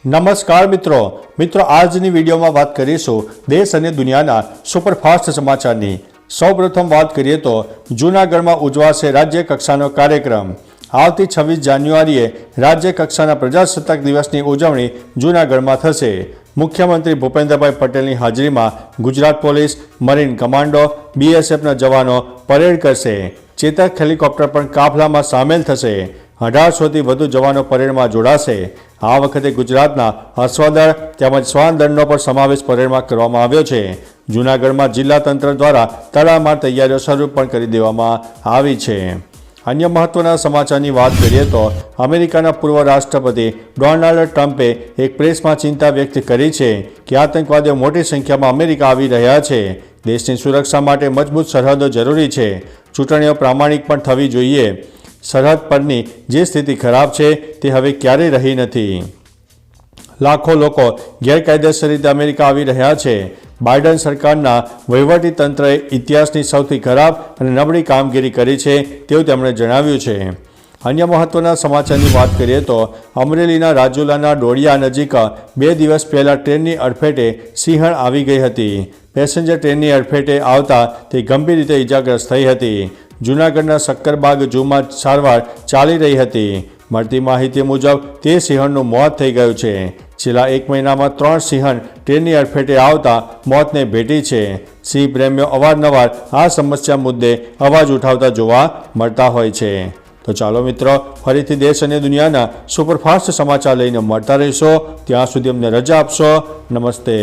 નમસ્કાર મિત્રો આજની વિડીયોમાં વાત કરીશું દેશ અને દુનિયાના સુપરફાસ્ટ સમાચારની। સૌપ્રથમ વાત કરીએ તો જૂનાગઢમાં ઉજવાશે રાજ્ય કક્ષાનો કાર્યક્રમ। આવતી 26 જાન્યુઆરીએ રાજ્ય કક્ષાના પ્રજાસત્તાક દિવસની ઉજવણી જૂનાગઢમાં થશે। મુખ્યમંત્રી ભૂપેન્દ્રભાઈ પટેલની હાજરીમાં ગુજરાત પોલીસ, મરીન કમાન્ડો, બીએસએફના જવાનો પરેડ કરશે। ચેતક હેલિકોપ્ટર પણ કાફલામાં સામેલ થશે। 1800થી વધુ જવાનો પરેડમાં જોડાશે। આ વખતે ગુજરાતના અશ્વદળ તેમજ શ્વાન દળનો પણ સમાવેશ પરેડમાં કરવામાં આવ્યો છે। જૂનાગઢમાં જિલ્લા તંત્ર દ્વારા તડામાર તૈયારીઓ શરૂ પણ કરી દેવામાં આવી છે। અન્ય મહત્વના સમાચારની વાત કરીએ તો અમેરિકાના પૂર્વ રાષ્ટ્રપતિ ડોનાલ્ડ ટ્રમ્પે એક પ્રેસમાં ચિંતા વ્યક્ત કરી છે કે આતંકવાદીઓ મોટી સંખ્યામાં અમેરિકા આવી રહ્યા છે। દેશની સુરક્ષા માટે મજબૂત સરહદો જરૂરી છે। ચૂંટણીઓ પ્રામાણિક પણ થવી જોઈએ। સરહદ પરની જે સ્થિતિ ખરાબ છે તે હવે ક્યારેય રહી નથી। લાખો લોકો ગેરકાયદેસર રીતે અમેરિકા આવી રહ્યા છે। બાઇડન સરકારના વહીવટી તંત્રએ ઇતિહાસની સૌથી ખરાબ અને નબળી કામગીરી કરી છે તેવું તેમણે જણાવ્યું છે। અન્ય મહત્વના સમાચારની વાત કરીએ તો અમરેલીના રાજુલાના ડોળિયા નજીક 2 દિવસ પહેલાં ટ્રેનની અડફેટે સિંહણ આવી ગઈ હતી। પેસેન્જર ટ્રેનની અડફેટે આવતા તે ગંભીર રીતે ઇજાગ્રસ્ત થઈ હતી। જૂનાગઢના શક્કરબાગ ઝૂમાં સારવાર ચાલી રહી હતી। મળતી માહિતી મુજબ તે સિંહણનું મોત થઈ ગયું છે। છેલ્લા 1 મહિનામાં 3 સિંહણ ટ્રેનની અડફેટે આવતા મોતને ભેટી છે। સિંહ પ્રેમીઓ અવારનવાર આ સમસ્યા મુદ્દે અવાજ ઉઠાવતા જોવા મળતા હોય છે। તો ચાલો મિત્રો, ફરીથી દેશ અને દુનિયાના સુપરફાસ્ટ સમાચાર લઈને મળતા રહીશો। ત્યાં સુધી અમને રજા આપશો। નમસ્તે।